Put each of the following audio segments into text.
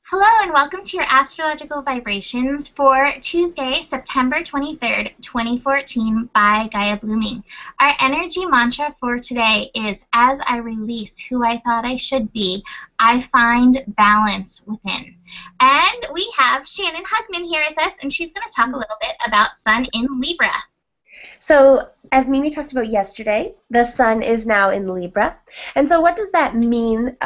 Hello and welcome to your astrological vibrations for Tuesday, September 23rd, 2014 by Gaia Blooming. Our energy mantra for today is, as I release who I thought I should be, I find balance within. And we have Shannon Hugman here with us, and she's going to talk a little bit about Sun in Libra. So, as Mimi talked about yesterday, the sun is now in Libra. And so what does that mean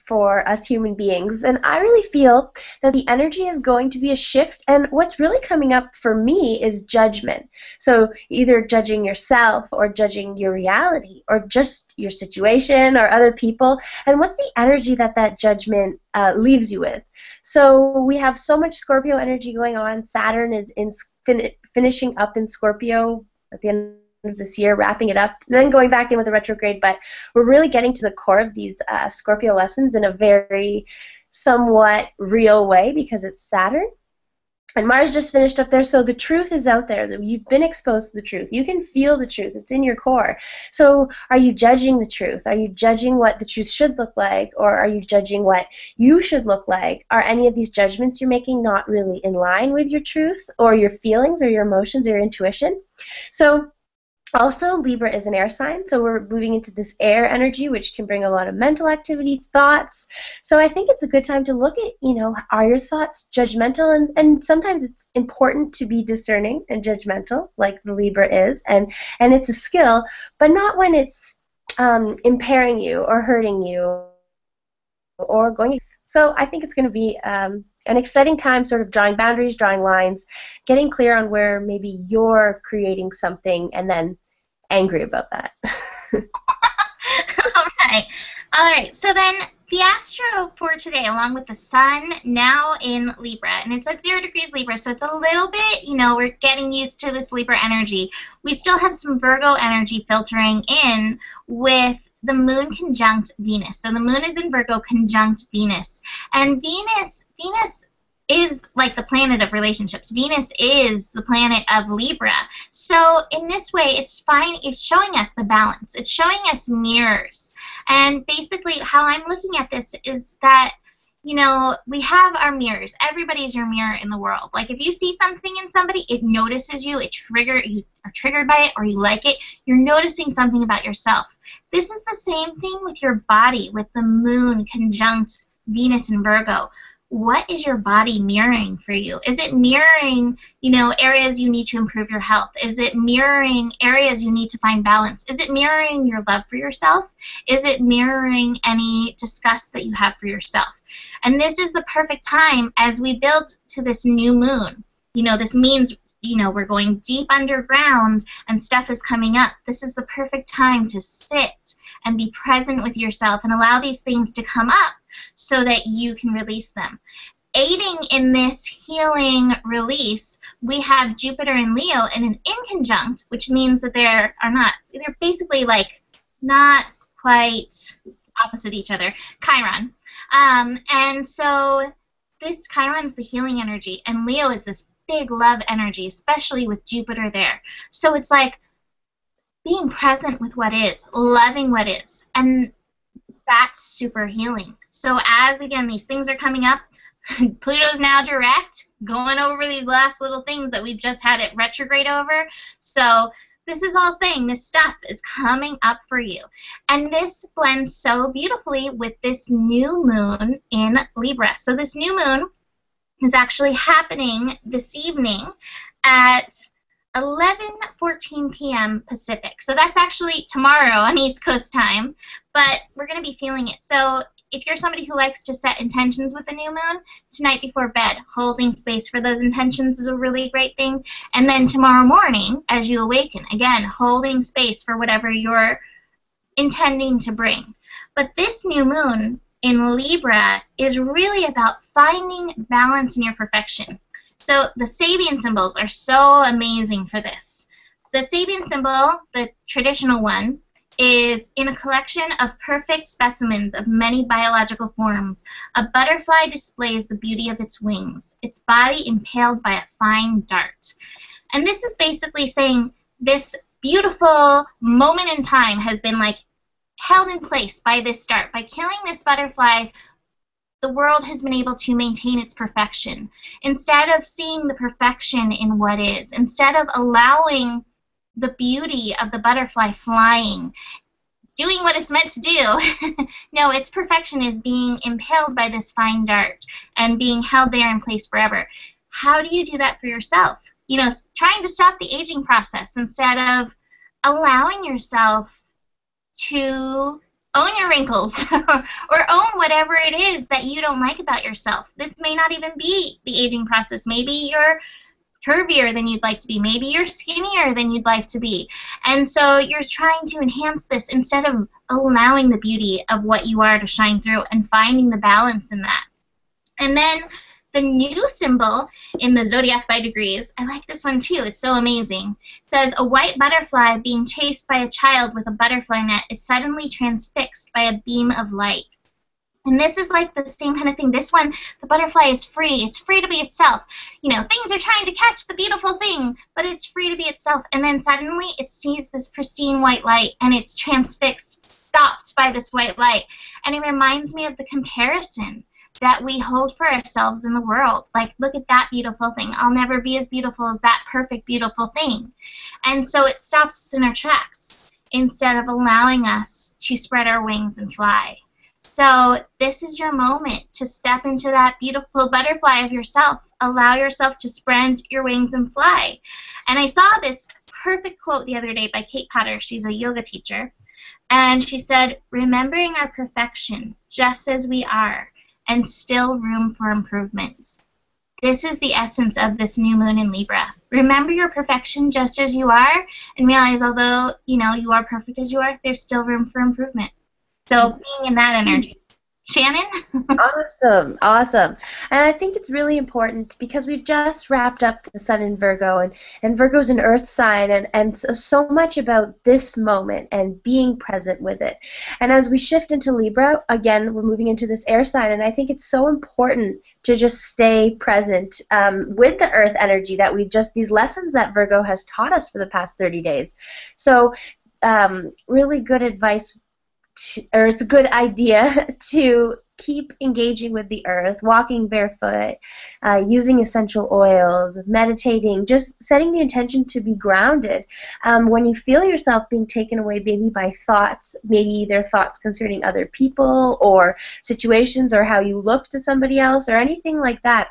for us human beings? And I really feel that the energy is going to be a shift, and what's really coming up for me is judgment. So either judging yourself or judging your reality or just your situation or other people. And what's the energy that that judgment leaves you with? So we have so much Scorpio energy going on. Saturn is in finishing up in Scorpio at the end of this year, wrapping it up, and then going back in with a retrograde. But we're really getting to the core of these Scorpio lessons in a very somewhat real way because it's Saturn. And Mars just finished up there, so the truth is out there. You've been exposed to the truth. You can feel the truth. It's in your core. So are you judging the truth? Are you judging what the truth should look like, or are you judging what you should look like? Are any of these judgments you're making not really in line with your truth or your feelings or your emotions or your intuition? So also, Libra is an air sign, so we're moving into this air energy, which can bring a lot of mental activity, thoughts. So I think it's a good time to look at, are your thoughts judgmental? And sometimes it's important to be discerning and judgmental, like the Libra is, and it's a skill, but not when it's impairing you or hurting you or going. So I think it's going to be an exciting time, sort of drawing boundaries, drawing lines, getting clear on where maybe you're creating something and then angry about that. All right. So then the astro for today, along with the sun now in Libra, and it's at 0 degrees Libra, so it's a little bit, we're getting used to this Libra energy. We still have some Virgo energy filtering in with the moon conjunct Venus. So the moon is in Virgo conjunct Venus. And Venus is like the planet of relationships. Venus is the planet of Libra. So in this way, it's showing us the balance. It's showing us mirrors. And basically how I'm looking at this is that, we have our mirrors. Everybody's your mirror in the world. Like if you see something in somebody, it notices you, you are triggered by it, or you like it, you're noticing something about yourself. This is the same thing with your body, with the moon conjunct Venus in Virgo. What is your body mirroring for you? Is it mirroring, areas you need to improve your health? Is it mirroring areas you need to find balance? Is it mirroring your love for yourself? Is it mirroring any disgust that you have for yourself? And this is the perfect time as we build to this new moon. This means, we're going deep underground and stuff is coming up. This is the perfect time to sit and be present with yourself and allow these things to come up so that you can release them. Aiding in this healing release, we have Jupiter and Leo in an inconjunct, which means that they're basically like not quite opposite each other, Chiron. And so this Chiron is the healing energy, and Leo is this big love energy, especially with Jupiter there. So it's like being present with what is, loving what is, and that's super healing. So as, again, these things are coming up, Pluto's now direct, going over these last little things that we've just had it retrograde over. So this is all saying this stuff is coming up for you. And this blends so beautifully with this new moon in Libra. So this new moon is actually happening this evening at 11:14 p.m. Pacific. So that's actually tomorrow on East Coast time, but we're going to be feeling it. So if you're somebody who likes to set intentions with the new moon, tonight before bed, holding space for those intentions is a really great thing. And then tomorrow morning, as you awaken, again, holding space for whatever you're intending to bring. But this new moon in Libra is really about finding balance in your perfection. So the Sabian symbols are so amazing for this. The Sabian symbol, the traditional one, is in a collection of perfect specimens of many biological forms. A butterfly displays the beauty of its wings, its body impaled by a fine dart. And this is basically saying this beautiful moment in time has been like held in place by this dart. By killing this butterfly, the world has been able to maintain its perfection. Instead of seeing the perfection in what is, instead of allowing the beauty of the butterfly flying, doing what it's meant to do, no, its perfection is being impaled by this fine dart and being held there in place forever. How do you do that for yourself? You know, trying to stop the aging process instead of allowing yourself to own your wrinkles or own whatever it is that you don't like about yourself. This may not even be the aging process. Maybe you're curvier than you'd like to be. Maybe you're skinnier than you'd like to be. And so you're trying to enhance this instead of allowing the beauty of what you are to shine through and finding the balance in that. And then the new symbol in the zodiac by degrees, I like this one too, it's so amazing. It says, a white butterfly being chased by a child with a butterfly net is suddenly transfixed by a beam of light. And this is like the same kind of thing. This one, the butterfly is free. It's free to be itself. You know, things are trying to catch the beautiful thing, but it's free to be itself. And then suddenly it sees this pristine white light, and it's transfixed, stopped by this white light. And it reminds me of the comparison that we hold for ourselves in the world. Like, look at that beautiful thing. I'll never be as beautiful as that perfect, beautiful thing. And so it stops us in our tracks instead of allowing us to spread our wings and fly. So this is your moment to step into that beautiful butterfly of yourself. Allow yourself to spread your wings and fly. And I saw this perfect quote the other day by Kate Potter. She's a yoga teacher. And she said, remembering our perfection just as we are, and still room for improvement. This is the essence of this new moon in Libra. Remember your perfection just as you are, and realize although, you know, you are perfect as you are, there's still room for improvement. So being in that energy. Shannon? Awesome, awesome. And I think it's really important because we've just wrapped up the sun in Virgo, and Virgo's an earth sign, and so much about this moment and being present with it. And as we shift into Libra, again, we're moving into this air sign, and I think it's so important to just stay present with the earth energy that these lessons that Virgo has taught us for the past 30 days. So really good advice, or it's a good idea to keep engaging with the earth, walking barefoot, using essential oils, meditating, just setting the intention to be grounded. When you feel yourself being taken away maybe by thoughts, maybe they're thoughts concerning other people or situations or how you look to somebody else or anything like that,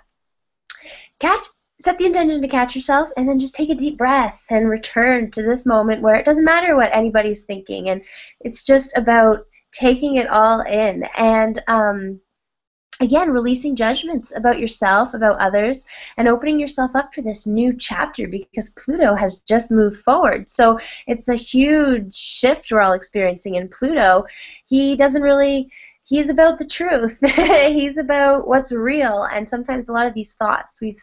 set the intention to catch yourself, and then just take a deep breath and return to this moment where it doesn't matter what anybody's thinking, and it's just about taking it all in and again, releasing judgments about yourself, about others, and opening yourself up for this new chapter because Pluto has just moved forward. So it's a huge shift we're all experiencing, and Pluto, he's about the truth. He's about what's real, and sometimes a lot of these thoughts we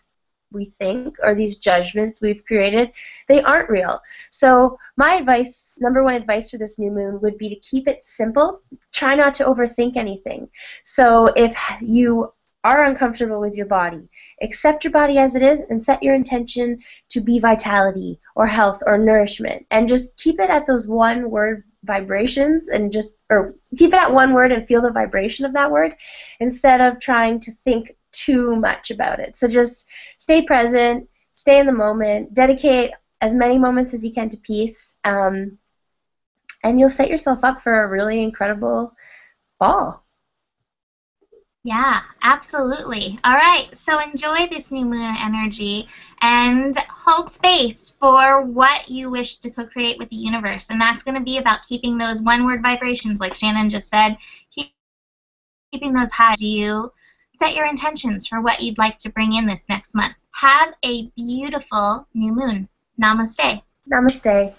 think, or these judgments we've created, they aren't real. So my advice, number one advice for this new moon would be to keep it simple. Try not to overthink anything. So if you are uncomfortable with your body, accept your body as it is and set your intention to be vitality or health or nourishment, and just keep it at those one word vibrations, and or keep it at one word and feel the vibration of that word instead of trying to think too much about it. So just stay present, stay in the moment, dedicate as many moments as you can to peace, and you'll set yourself up for a really incredible fall. Yeah, absolutely. All right, so enjoy this new moon energy and hold space for what you wish to co-create with the universe. And that's going to be about keeping those one-word vibrations, like Shannon just said, keeping those high. You set your intentions for what you'd like to bring in this next month. Have a beautiful new moon. Namaste. Namaste.